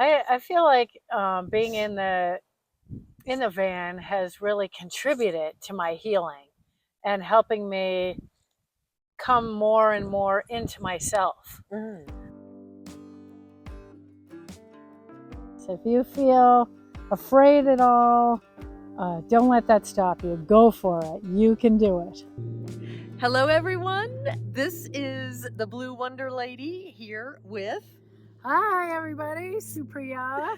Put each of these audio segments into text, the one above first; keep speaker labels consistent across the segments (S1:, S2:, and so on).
S1: I feel like being in the van has really contributed to my healing and helping me come more and more into myself.
S2: Mm.
S1: So if you feel afraid at all, don't let that stop you. Go for it. You can do it.
S2: Hello, everyone. This is the Blue Wonder Lady here with.
S1: Hi, everybody. Supriya.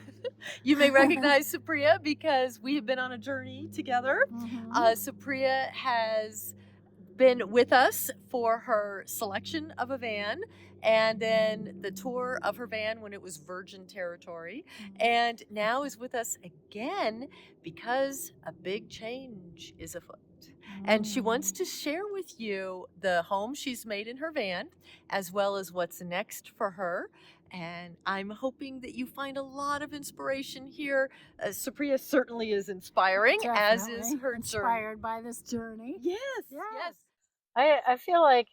S2: You may recognize Supriya because we have been on a journey together. Supriya has been with us for her selection of a van and then the tour of her van when it was virgin territory, and now is with us again because a big change is afoot. And she wants to share with you the home she's made in her van, as well as what's next for her. And I'm hoping that you find a lot of inspiration here. Supriya certainly is inspiring, as is her
S1: inspired by this journey.
S2: Yes,
S1: Yes.
S2: yes.
S1: I feel like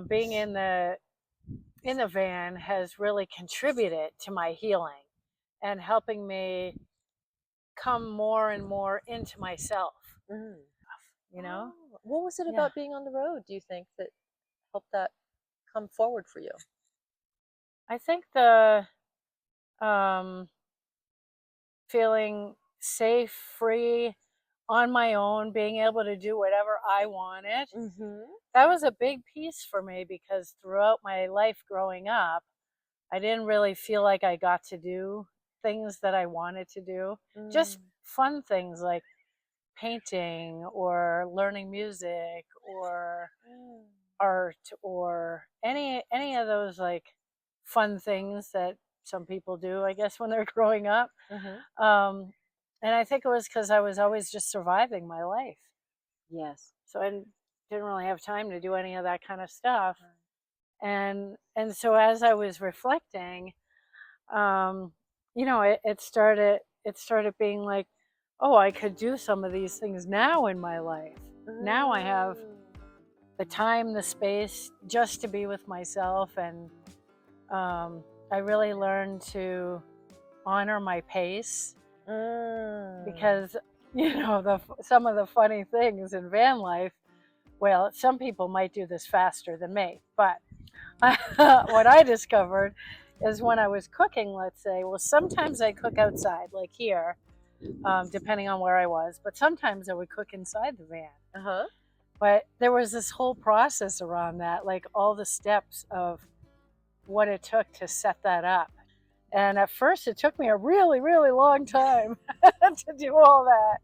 S1: being in the van has really contributed to my healing and helping me come more and more into myself.
S2: Mm.
S1: You know,
S2: What was it
S1: Yeah.
S2: about being on the road, do you think, that helped that come forward for you?
S1: I think the um, feeling safe, free, on my own, being able to do whatever I wanted.
S2: Mm-hmm.
S1: That was a big piece for me because throughout my life growing up, I didn't really feel like I got to do things that I wanted to do. Just fun things like painting or learning music or art or any of those like fun things that some people do, I guess, when they're growing up.
S2: Mm-hmm.
S1: And I think it was because I was always just surviving my life,
S2: Yes.
S1: so I didn't really have time to do any of that kind of stuff. And so as I was reflecting, um, it started being like, oh, I could do some of these things now in my life. Now I have the time, the space just to be with myself, and I really learned to honor my pace because some of the funny things in van life. Well, some people might do this faster than me, but what I discovered is when I was cooking, let's say, well, sometimes I cook outside, like here, depending on where I was, but sometimes I would cook inside the van.
S2: Uh-huh.
S1: But there was this whole process around that, like all the steps of what it took to set that up. And at first, it took me a really, really long time to do all that.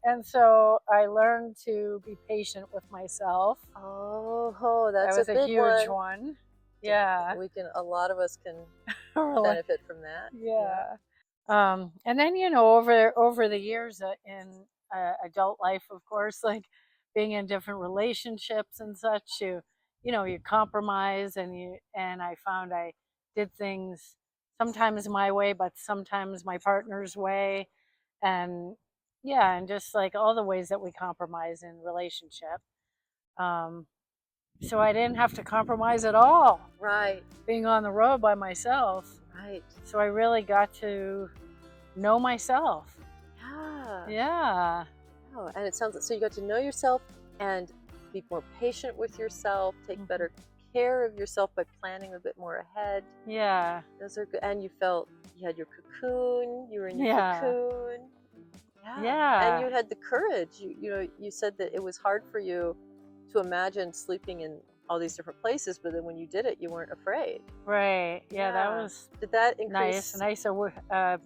S1: And so I learned to be patient with myself.
S2: Oh,
S1: That
S2: that's a
S1: was a
S2: big
S1: huge
S2: one.
S1: one. Yeah.
S2: A lot of us can
S1: Really.
S2: benefit from that.
S1: Yeah. And then over the years in adult life, of course, like being in different relationships and such, you compromise, and I found I did things sometimes my way, but sometimes my partner's way, and yeah, and just like all the ways that we compromise in relationship. Um, so I didn't have to compromise at all
S2: Right.
S1: being on the road by myself.
S2: Right.
S1: So I really got to know myself.
S2: Yeah.
S1: Yeah.
S2: Oh, and it sounds like so you got to know yourself and be more patient with yourself, take better care of yourself by planning a bit more ahead.
S1: Yeah.
S2: Those are good. And you felt you had your cocoon, you were in your cocoon.
S1: Yeah.
S2: And you had the courage. You said that it was hard for you to imagine sleeping in all these different places, but then when you did it, you weren't afraid.
S1: Right. Yeah, that was
S2: Did that increase?
S1: nice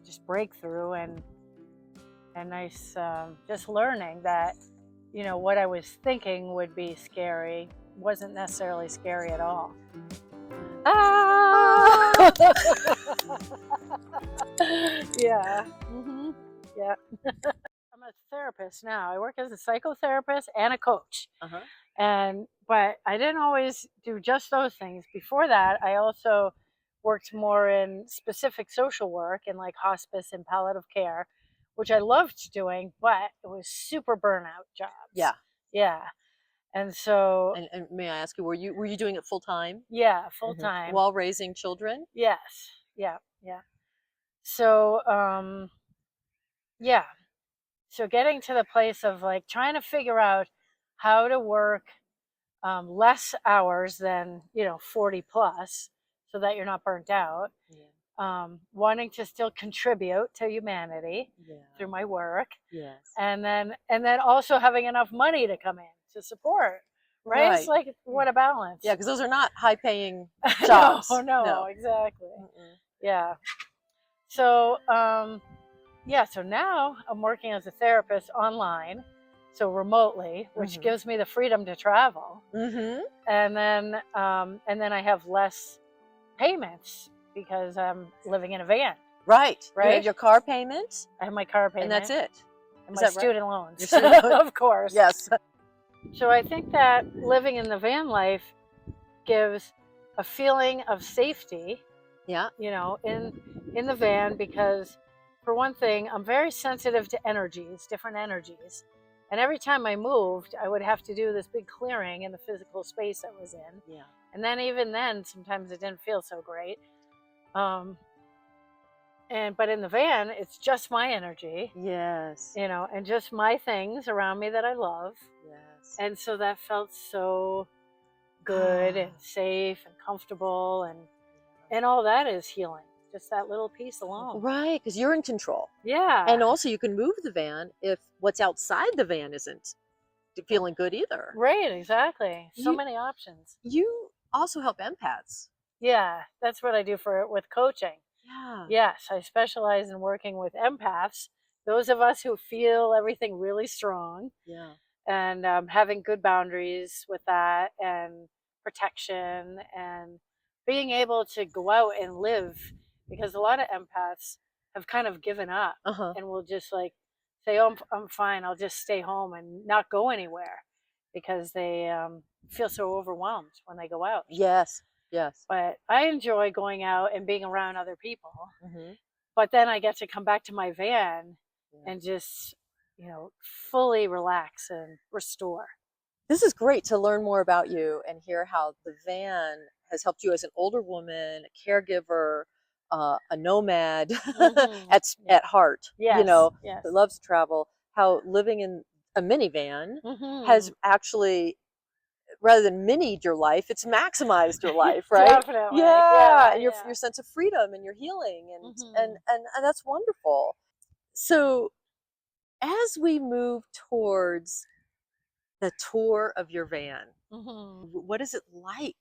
S1: just breakthrough, and nice just learning that what I was thinking would be scary wasn't necessarily scary at all. Ah! Yeah. Yeah. I'm a therapist now. I work as a psychotherapist and a coach. But I didn't always do just those things. Before that, I also worked more in specific social work and like hospice and palliative care, which I loved doing, but it was super burnout jobs.
S2: Yeah.
S1: Yeah. And so
S2: And may I ask you, were you doing it full time?
S1: Yeah, full time.
S2: While raising children?
S1: Yes. Yeah. Yeah. So, yeah. So getting to the place of like trying to figure out how to work less hours than, 40 plus, so that you're not burnt out. Wanting to still contribute to humanity through my work, and then also having enough money to come in to support. Right? It's like, what a balance.
S2: Yeah, because those are not high-paying jobs.
S1: No, exactly. Yeah. So, so now I'm working as a therapist online, so remotely, which gives me the freedom to travel. And then I have less payments because I'm living in a van.
S2: Right. You have your car payment.
S1: I have my car payment.
S2: And that's it.
S1: And my student loans.
S2: Your student loans.
S1: Of course.
S2: Yes.
S1: So I think that living in the van life gives a feeling of safety.
S2: Yeah.
S1: In the van, because for one thing, I'm very sensitive to energies, different energies. And every time I moved, I would have to do this big clearing in the physical space I was in.
S2: Yeah.
S1: And then even then, sometimes it didn't feel so great. But in the van, it's just my energy.
S2: Yes.
S1: And just my things around me that I love.
S2: Yes.
S1: And so that felt so good and safe and comfortable, and all that is healing. Just that little piece alone.
S2: Right, because you're in control.
S1: Yeah.
S2: And also you can move the van if what's outside the van isn't feeling good either.
S1: Right, exactly. So many options.
S2: You also help empaths.
S1: Yeah, that's what I do with coaching.
S2: Yeah.
S1: Yes, I specialize in working with empaths, those of us who feel everything really strong.
S2: Yeah.
S1: And having good boundaries with that, and protection, and being able to go out and live, because a lot of empaths have kind of given up and will just like say, oh, I'm fine, I'll just stay home and not go anywhere, because they feel so overwhelmed when they go out.
S2: Yes.
S1: But I enjoy going out and being around other people. But then I get to come back to my van and just fully relax and restore.
S2: This is great to learn more about you and hear how the van has helped you as an older woman, a caregiver, a nomad at heart.
S1: Yes.
S2: Who loves to travel. How living in a minivan has actually, rather than minied your life, it's maximized your life, right?
S1: Definitely.
S2: Yeah, and your sense of freedom and your healing, and that's wonderful. So as we move towards the tour of your van, what is it like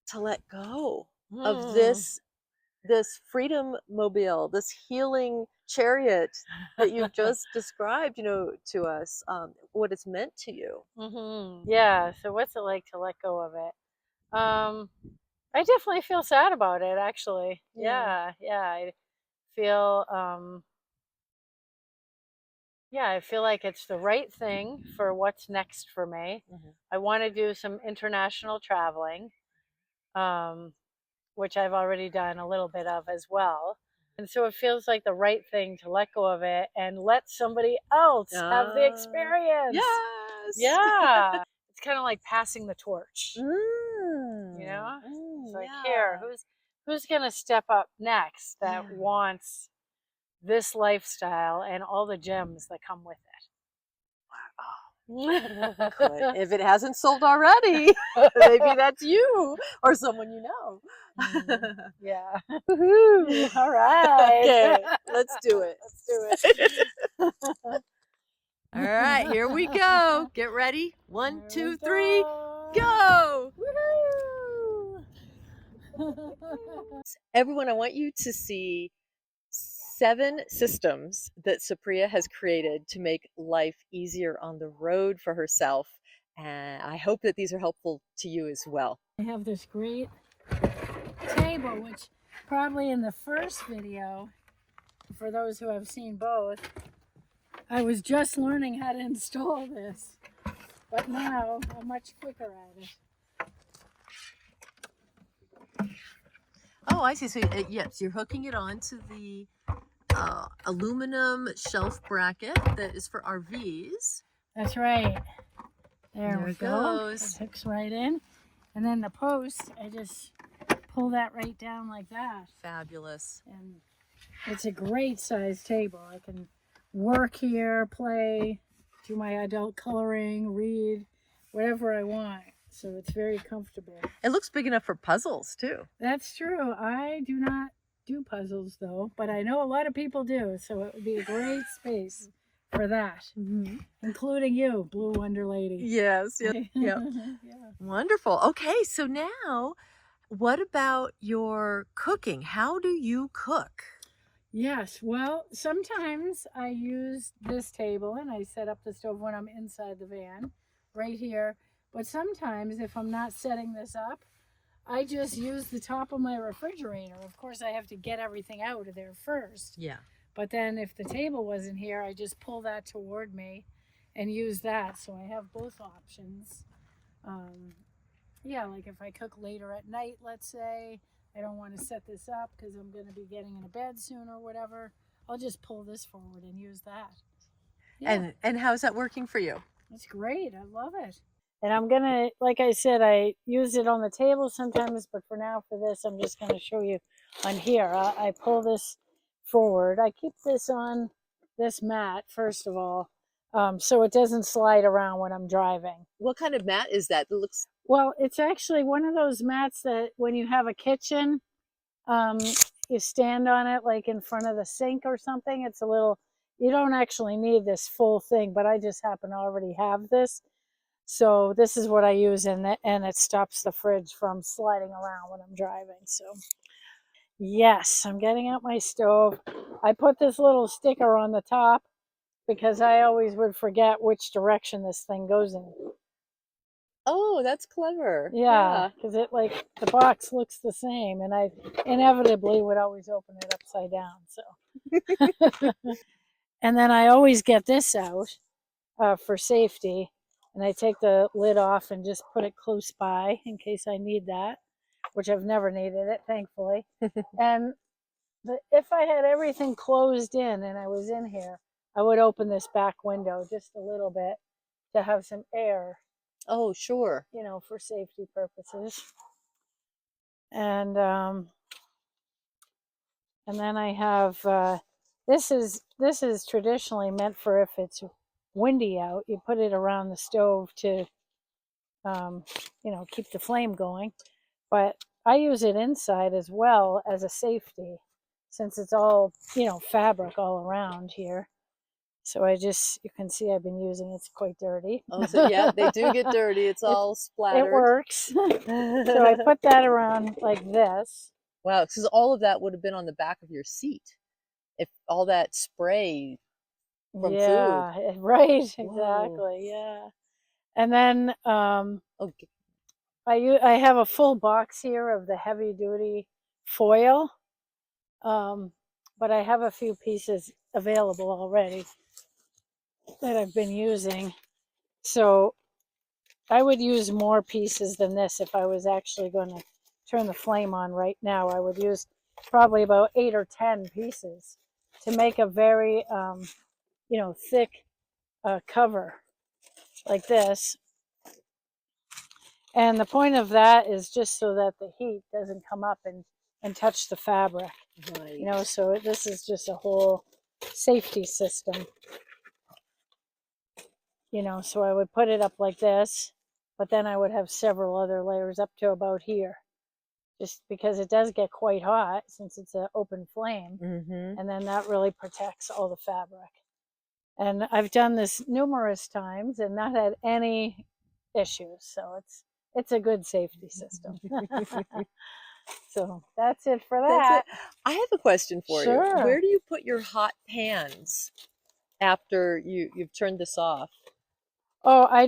S2: to let go of this freedom mobile, this healing chariot that you've just described, to us, what it's meant to you?
S1: Yeah. So what's it like to let go of it? I definitely feel sad about it, actually. Yeah. I feel I feel like it's the right thing for what's next for me. I want to do some international traveling, which I've already done a little bit of as well. And so it feels like the right thing to let go of it and let somebody else have the experience.
S2: Yes.
S1: Yeah. It's kind of like passing the torch. It's like, here, who's going to step up next that wants this lifestyle and all the gems that come with it.
S2: Good. If it hasn't sold already, maybe that's you or someone you know.
S1: Yeah. Woo-hoo. All right.
S2: Okay, let's do it.
S1: Let's do it.
S2: All right, here we go. Get ready. 1, 2, 3, go. Everyone, I want you to see 7 systems that Supriya has created to make life easier on the road for herself. And I hope that these are helpful to you as well.
S1: I have this great table, which probably in the first video, for those who have seen both, I was just learning how to install this. But now I'm much quicker at it.
S2: Oh, I see. So yes, you're hooking it onto the aluminum shelf bracket that is for RVs.
S1: That's right. There we go.
S2: Goes.
S1: It hooks right in. And then the post, I just pull that right down like that.
S2: Fabulous.
S1: And It's a great size table. I can work here, play, do my adult coloring, read, whatever I want. So it's very comfortable.
S2: It looks big enough for puzzles too.
S1: That's true. I do not do puzzles though, but I know a lot of people do. So it would be a great space for that, including you, Blue Wonder Lady.
S2: Yes, yep.
S1: Yeah.
S2: Wonderful. Okay, so now what about your cooking? How do you cook?
S1: Yes, well, sometimes I use this table and I set up the stove when I'm inside the van right here. But sometimes if I'm not setting this up, I just use the top of my refrigerator. Of course, I have to get everything out of there first.
S2: Yeah.
S1: But then if the table wasn't here, I just pull that toward me and use that. So I have both options. Yeah, like if I cook later at night, let's say, I don't want to set this up because I'm going to be getting into bed soon or whatever, I'll just pull this forward and use that.
S2: Yeah. And how's that working for you?
S1: It's great. I love it. And I'm going to, like I said, I use it on the table sometimes, but for now, for this, I'm just going to show you on here. I pull this forward. I keep this on this mat, first of all, so it doesn't slide around when I'm driving.
S2: What kind of mat is that? It looks...
S1: Well, it's actually one of those mats that when you have a kitchen, you stand on it like in front of the sink or something. It's a little, you don't actually need this full thing, but I just happen to already have this. So this is what I use, and it stops the fridge from sliding around when I'm driving. So yes, I'm getting out my stove. I put this little sticker on the top because I always would forget which direction this thing goes in.
S2: Oh, that's clever.
S1: Yeah, because it, like, the box looks the same, and I inevitably would always open it upside down. So, and then I always get this out for safety, and I take the lid off and just put it close by in case I need that, which I've never needed it, thankfully. And if I had everything closed in and I was in here, I would open this back window just a little bit to have some air.
S2: Oh, sure.
S1: You know, for safety purposes. And then I have this is traditionally meant for if it's windy out, you put it around the stove to you know, keep the flame going. But I use it inside as well as a safety, since it's all, you know, fabric all around here. So I just, you can see I've been using it. It's quite dirty.
S2: Oh, so yeah, they do get dirty. It's all splattered.
S1: It works. So I put that around like this.
S2: Wow, because all of that would have been on the back of your seat if all that spray from food.
S1: Yeah, right, exactly.
S2: Whoa.
S1: Yeah. And then
S2: Okay.
S1: I have a full box here of the heavy duty foil, but I have a few pieces available already that I've been using. So I would use more pieces than this if I was actually going to turn the flame on right now. I would use probably about 8 or 10 pieces to make a very, you know, thick cover like this. And the point of that is just so that the heat doesn't come up and touch the fabric. Right. You know, so this is just a whole safety system. You know, so I would put it up like this, but then I would have several other layers up to about here, just because it does get quite hot since it's an open flame. And then that really protects all the fabric. And I've done this numerous times and not had any issues. So it's a good safety system. So that's it for that.
S2: That's it. I have a question for you. Where do you put your hot pans after you've turned this off?
S1: Oh, I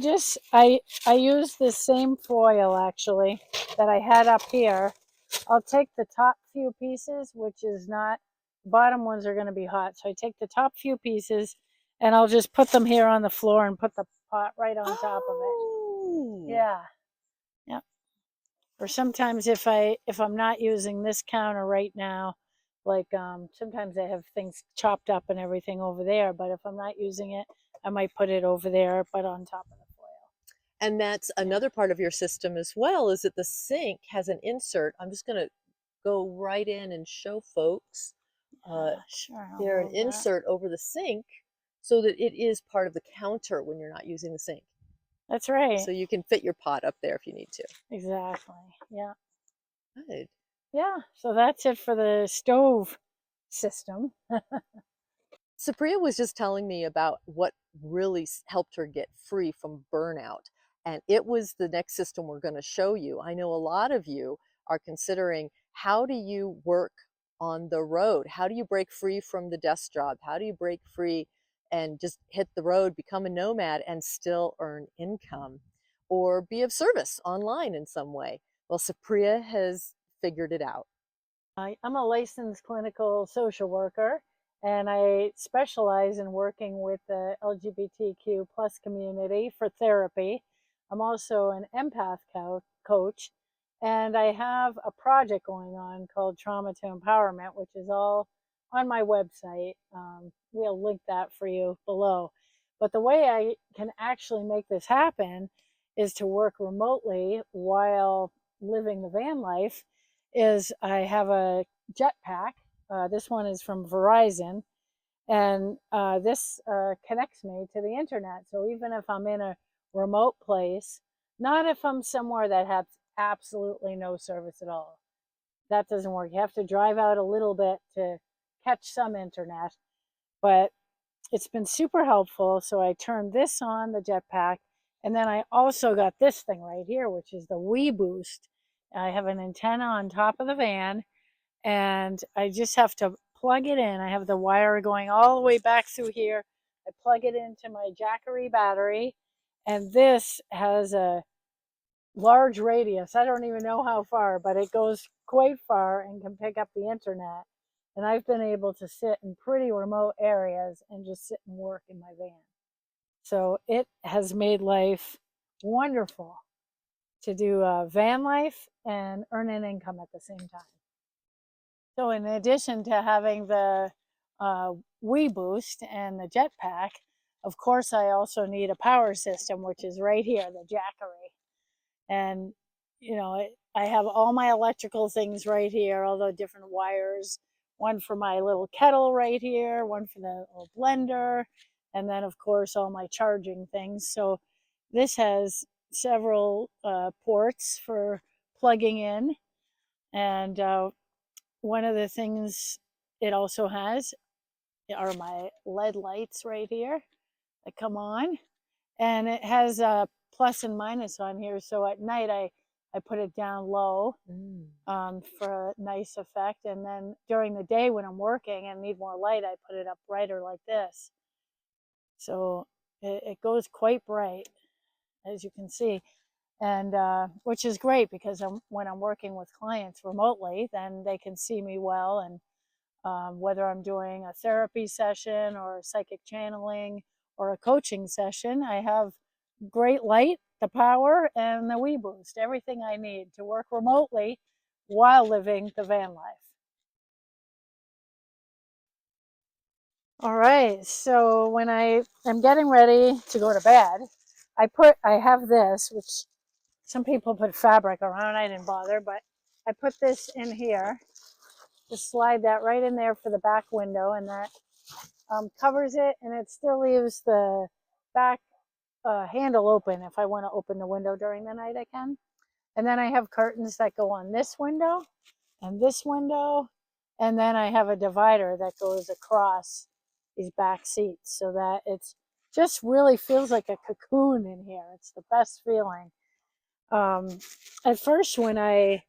S1: use the same foil actually that I had up here. I'll take the top few pieces, which is not, the bottom ones are going to be hot. So I take the top few pieces and I'll just put them here on the floor and put the pot right on top of it. Yeah. Yeah. Or sometimes if I'm not using this counter right now, like sometimes I have things chopped up and everything over there, but if I'm not using it, I might put it over there, but on top of the foil.
S2: And that's another part of your system as well, is that the sink has an insert. I'm just going to go right in and show folks
S1: Sure, I'll
S2: they're an
S1: move that.
S2: insert over the sink so that it is part of the counter when you're not using the sink.
S1: That's right.
S2: So you can fit your pot up there if you need to.
S1: Exactly. Yeah.
S2: Good.
S1: Yeah. So that's it for the stove system.
S2: Supriya was just telling me about what really helped her get free from burnout. And it was the next system we're going to show you. I know a lot of you are considering, how do you work on the road? How do you break free from the desk job? How do you break free and just hit the road, become a nomad, and still earn income or be of service online in some way? Well, Supriya has figured it out.
S1: I'm a licensed clinical social worker, and I specialize in working with the LGBTQ plus community for therapy. I'm also an empath coach, and I have a project going on called Trauma to Empowerment, which is all on my website. We'll link that for you below. But the way I can actually make this happen is to work remotely while living the van life. Is I have a jetpack. This one is from Verizon, and this connects me to the internet. So even if I'm in a remote place, not if I'm somewhere that has absolutely no service at all, that doesn't work. You have to drive out a little bit to catch some internet, but it's been super helpful. So I turned this on, the jetpack, and then I also got this thing right here, which is the WeBoost. I have an antenna on top of the van, and I just have to plug it in. I have the wire going all the way back through here. I plug it into my Jackery battery, and this has a large radius. I don't even know how far, but it goes quite far and can pick up the internet. And I've been able to sit in pretty remote areas and just sit and work in my van. So it has made life wonderful to do van life and earn an income at the same time. So in addition to having the WeBoost and the jetpack, of course, I also need a power system, which is right here, the Jackery. And, you know, I have all my electrical things right here, all the different wires, one for my little kettle right here, one for the little blender, and then, of course, all my charging things. So this has several ports for plugging in. And one of the things it also has are my LED lights right here that come on. And it has a plus and minus on here. So at night, I put it down low for a nice effect. And then during the day when I'm working and need more light, I put it up brighter like this. So it goes quite bright, as you can see. And which is great because when I'm working with clients remotely, then they can see me well. And whether I'm doing a therapy session or psychic channeling or a coaching session, I have great light, the power, and the WeBoost, everything I need to work remotely while living the van life. All right, so when I am getting ready to go to bed, I have this, which some people put fabric around. I didn't bother, but I put this in here. Just slide that right in there for the back window, and that covers it, and it still leaves the back handle open. If I want to open the window during the night, I can. And then I have curtains that go on this window and this window, and then I have a divider that goes across these back seats so that it's just really feels like a cocoon in here. It's the best feeling. At first, when I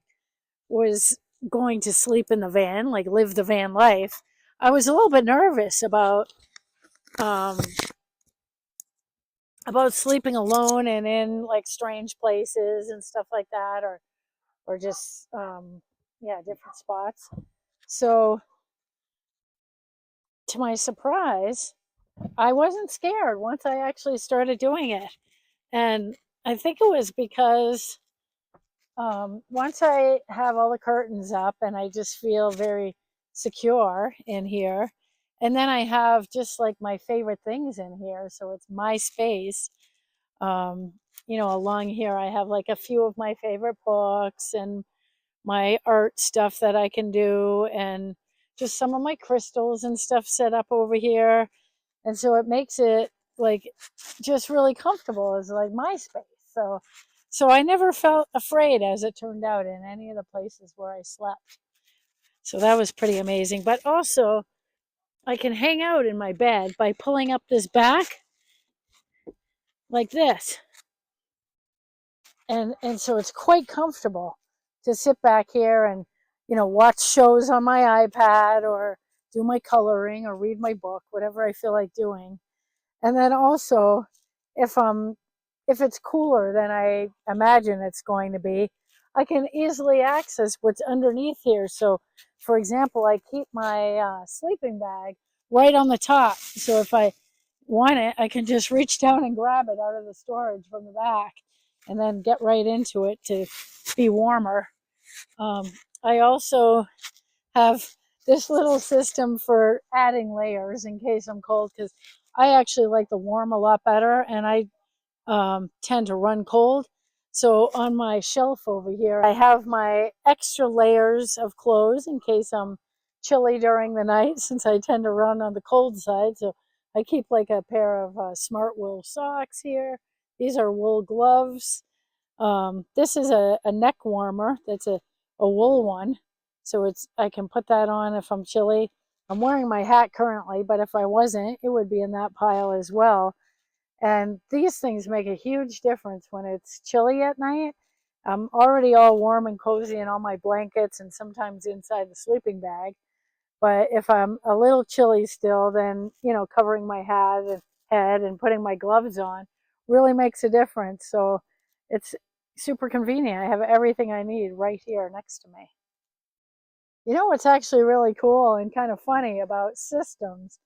S1: was going to sleep in the van, like live the van life, I was a little bit nervous um, about sleeping alone and in like strange places and stuff like that, or just yeah, different spots. So to my surprise, I wasn't scared once I actually started doing it. And I think it was because once I have all the curtains up and I just feel very secure in here, and then I have just like my favorite things in here, so it's my space. um, you know, along here I have like a few of my favorite books and my art stuff that I can do, and just some of my crystals and stuff set up over here. And so it makes it like just really comfortable as like my space. So I never felt afraid, as it turned out, in any of the places where I slept. So that was pretty amazing. But also, I can hang out in my bed by pulling up this back like this. And so it's quite comfortable to sit back here and, watch shows on my iPad or do my coloring or read my book, whatever I feel like doing. And then also, if it's cooler than I imagine it's going to be, I can easily access what's underneath here. So, for example, I keep my sleeping bag right on the top. So if I want it, I can just reach down and grab it out of the storage from the back and then get right into it to be warmer. I also have this little system for adding layers in case I'm cold, because I actually like the warm a lot better, and I tend to run cold. So on my shelf over here, I have my extra layers of clothes in case I'm chilly during the night, since I tend to run on the cold side. So I keep like a pair of smart wool socks here. These are wool gloves. This is a neck warmer. That's a wool one. So I can put that on if I'm chilly. I'm wearing my hat currently, but if I wasn't, it would be in that pile as well. And these things make a huge difference when it's chilly at night. I'm already all warm and cozy in all my blankets and sometimes inside the sleeping bag. But if I'm a little chilly still, then, covering my head and putting my gloves on really makes a difference. So it's super convenient. I have everything I need right here next to me. You know what's actually really cool and kind of funny about systems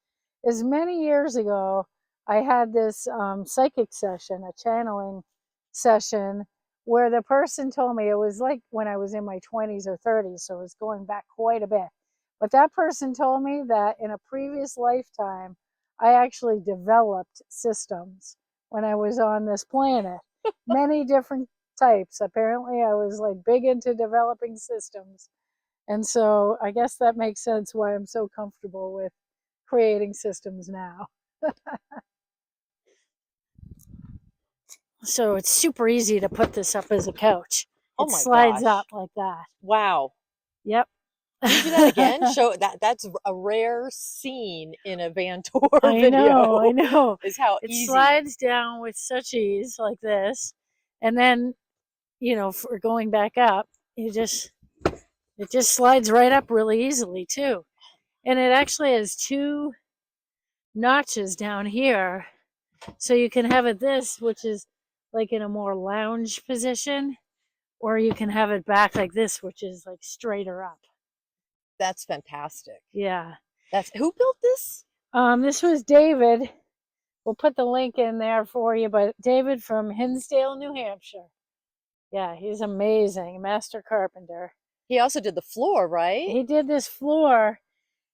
S1: is many years ago, I had this psychic session, a channeling session, where the person told me, it was like when I was in my 20s or 30s, so it was going back quite a bit. But that person told me that in a previous lifetime, I actually developed systems when I was on this planet. Many different types. Apparently, I was like big into developing systems. And so I guess that makes sense why I'm so comfortable with creating systems now. So it's super easy to put this up as a couch.
S2: Oh
S1: It
S2: my
S1: slides
S2: gosh.
S1: up like that.
S2: Wow.
S1: Yep.
S2: Can you do that again? Show that's a rare scene in a van tour
S1: I
S2: video.
S1: know.
S2: Is how
S1: It
S2: easy.
S1: slides down with such ease like this. And then, for going back up, it just slides right up really easily too. And it actually has two notches down here. So you can have it which is like in a more lounge position, or you can have it back like this, which is like straighter up.
S2: That's fantastic.
S1: Yeah.
S2: Who built this?
S1: This was David. We'll put the link in there for you, but David from Hinsdale, New Hampshire. Yeah, he's amazing, master carpenter.
S2: He also did the floor, right?
S1: He did this floor,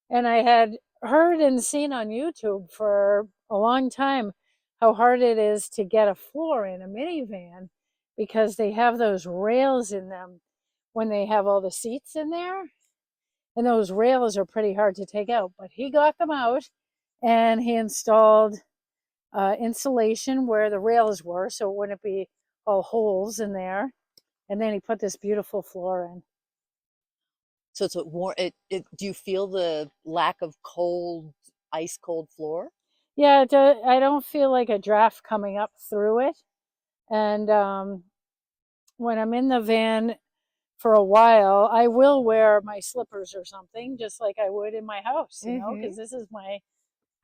S1: and I had heard and seen on YouTube for a long time how hard it is to get a floor in a minivan, because they have those rails in them when they have all the seats in there. And those rails are pretty hard to take out, but he got them out, and he installed insulation where the rails were, so it wouldn't be all holes in there. And then he put this beautiful floor in.
S2: So it's a warm. Do you feel the lack of ice cold floor?
S1: Yeah, I don't feel like a draft coming up through it. And when I'm in the van for a while, I will wear my slippers or something, just like I would in my house, because this is my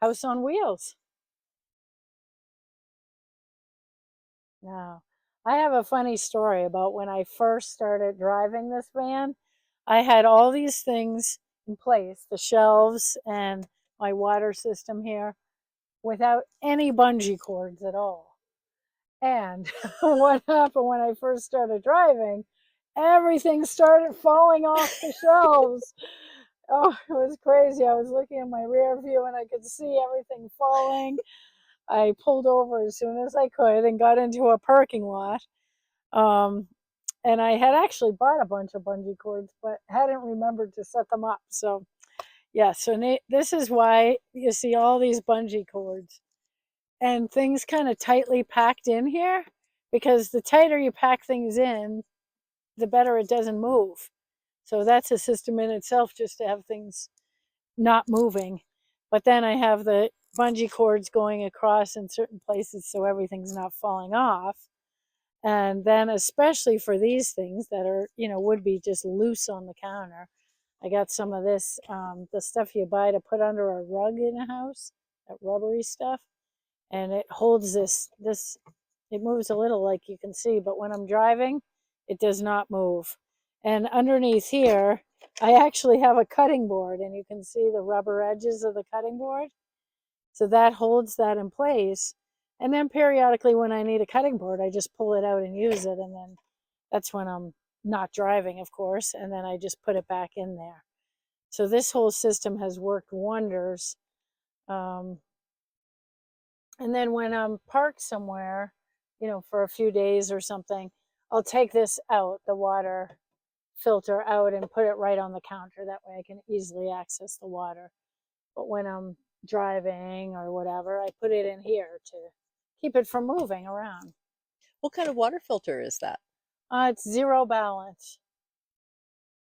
S1: house on wheels. Now, I have a funny story about when I first started driving this van. I had all these things in place, the shelves and my water system here, without any bungee cords at all. And what happened when I first started driving, everything started falling off the shelves. Oh, it was crazy. I was looking in my rear view and I could see everything falling. I pulled over as soon as I could and got into a parking lot. And I had actually bought a bunch of bungee cords, but hadn't remembered to set them up. So Yeah, so this is why you see all these bungee cords and things kind of tightly packed in here, because the tighter you pack things in, the better it doesn't move. So that's a system in itself, just to have things not moving. But then I have the bungee cords going across in certain places so everything's not falling off. And then especially for these things that are, would be just loose on the counter, I got some of this, the stuff you buy to put under a rug in a house, that rubbery stuff. And it holds this, it moves a little like you can see, but when I'm driving, it does not move. And underneath here, I actually have a cutting board, and you can see the rubber edges of the cutting board. So that holds that in place. And then periodically when I need a cutting board, I just pull it out and use it. And then that's when I'm not driving, of course. And then I just put it back in there. So this whole system has worked wonders. And then when I'm parked somewhere, for a few days or something, I'll take this out, the water filter out, and put it right on the counter. That way I can easily access the water. But when I'm driving or whatever, I put it in here to keep it from moving around.
S2: What kind of water filter is that?
S1: It's zero balance.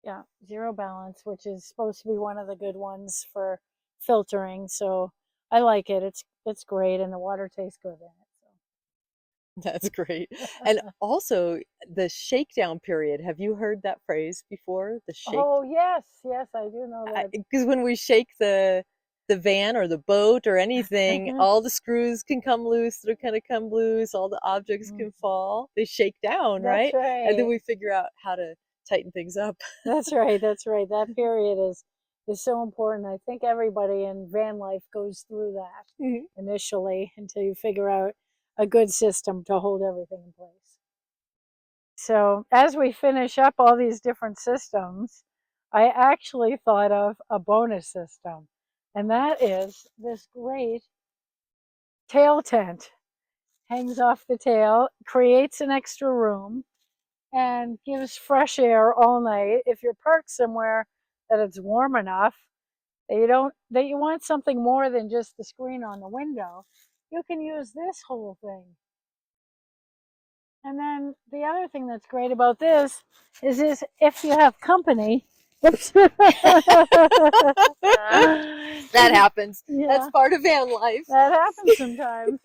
S1: Yeah, zero balance, which is supposed to be one of the good ones for filtering. So I like it. It's great, and the water tastes good in it.
S2: That's great. And also the shakedown period. Have you heard that phrase before? The shake.
S1: Oh yes, yes, I do know that.
S2: Because when we shake the van or the boat or anything, all the screws can come loose that are kind of come loose, all the objects can fall. They shake down, right?
S1: That's right.
S2: And then we figure out how to tighten things up.
S1: That's right. That's right. That period is so important. I think everybody in van life goes through that initially until you figure out a good system to hold everything in place. So as we finish up all these different systems, I actually thought of a bonus system, and that is this great tail tent. Hangs off the tail, creates an extra room, and gives fresh air all night. If you're parked somewhere that it's warm enough that you want something more than just the screen on the window, you can use this whole thing. And then the other thing that's great about this is if you have company. Oops.
S2: That happens.
S1: Yeah,
S2: that's part of van life.
S1: That happens sometimes.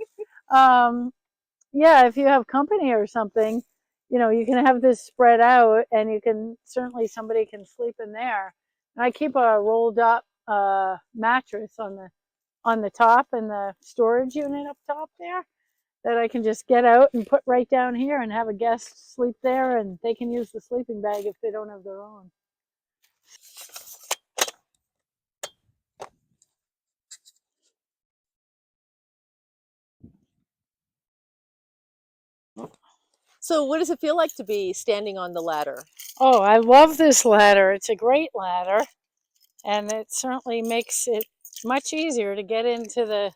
S1: Yeah, if you have company or something, you can have this spread out, and somebody can sleep in there. And I keep a rolled up mattress on the top, and the storage unit up top there, that I can just get out and put right down here and have a guest sleep there, and they can use the sleeping bag if they don't have their own.
S2: So what does it feel like to be standing on the ladder?
S1: Oh, I love this ladder. It's a great ladder, and it certainly makes it much easier to get into the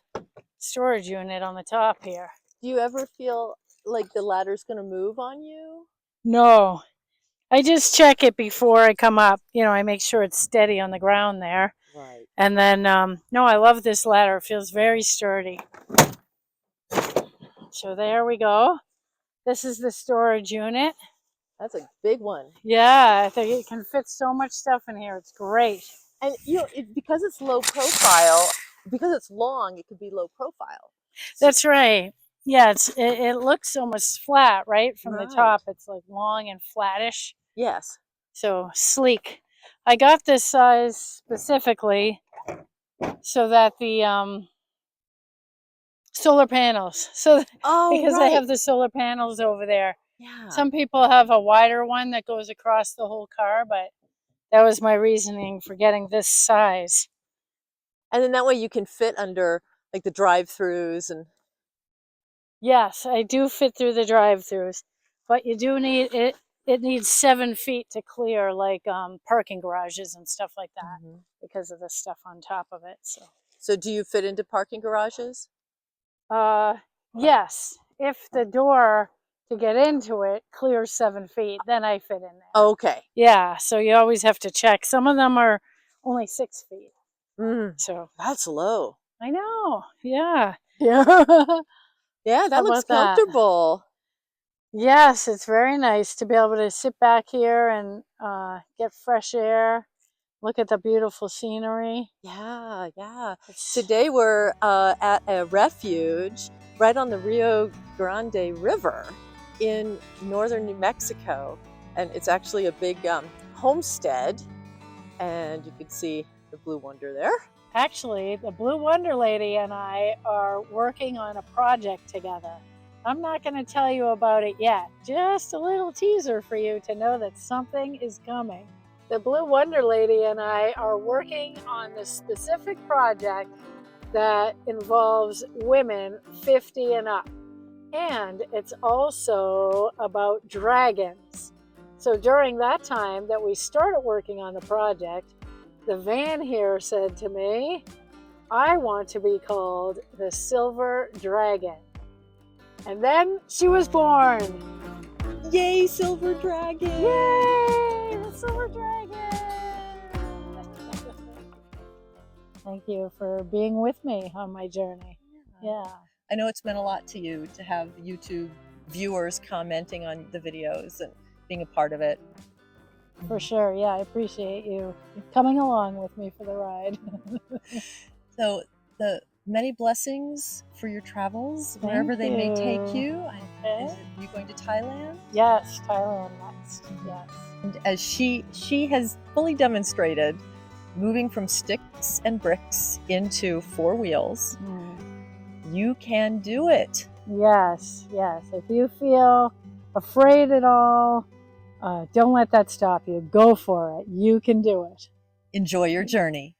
S1: storage unit on the top here.
S2: Do you ever feel like the ladder's going to move on you?
S1: No. I just check it before I come up. I make sure it's steady on the ground there.
S2: Right.
S1: And then, no, I love this ladder. It feels very sturdy. So there we go. This is the storage unit.
S2: That's a big one.
S1: Yeah, I think it can fit so much stuff in here. It's great.
S2: And because it's low profile, because it's long, it could be low profile.
S1: That's right. Yeah, it looks almost flat, right? From the top, it's like long and flattish.
S2: Yes.
S1: So sleek. I got this size specifically so that the solar panels. Because I have the solar panels over there.
S2: Yeah.
S1: Some people have a wider one that goes across the whole car, but that was my reasoning for getting this size.
S2: And then that way you can fit under like the drive-throughs and.
S1: Yes, I do fit through the drive-throughs, but you do need it. It needs 7 feet to clear, like parking garages and stuff like that, because of the stuff on top of it.
S2: So do you fit into parking garages?
S1: Yes. If the door to get into it clears 7 feet, then I fit in there.
S2: Okay.
S1: Yeah, so you always have to check. Some of them are only 6 feet. So
S3: That's low.
S1: I know. Yeah.
S3: Yeah. Yeah, that
S1: How
S3: looks
S1: about that?
S3: comfortable.
S1: Yes, it's very nice to be able to sit back here and get fresh air, look at the beautiful scenery.
S3: Yeah, yeah.
S1: It's
S3: Today we're at a refuge right on the Rio Grande River in northern New Mexico. And it's actually a big homestead. And you can see the Blue Wonder there.
S1: actually, the Blue Wonder Lady and I are working on a project together. I'm not going to tell you about it yet. Just a little teaser for you to know that something is coming. The Blue Wonder Lady and I are working on this specific project that involves women 50 and up. And it's also about dragons. So during that time that we started working on the project, the van here said to me, I want to be called the Silver Dragon. And then she was born.
S3: Yay, Silver Dragon!
S1: Yay, the Silver Dragon! Thank you for being with me on my journey. Yeah.
S3: I know it's meant a lot to you to have YouTube viewers commenting on the videos and being a part of it.
S1: For sure. Yeah, I appreciate you coming along with me for the ride.
S3: So the many blessings for your travels, wherever they may take you.
S1: Okay.
S3: Is it you going to Thailand?
S1: Yes, Thailand next. Yes.
S3: And as she has fully demonstrated, moving from sticks and bricks into 4 wheels, you can do it.
S1: Yes, yes. If you feel afraid at all, don't let that stop you. Go for it. You can do it.
S3: Enjoy your journey.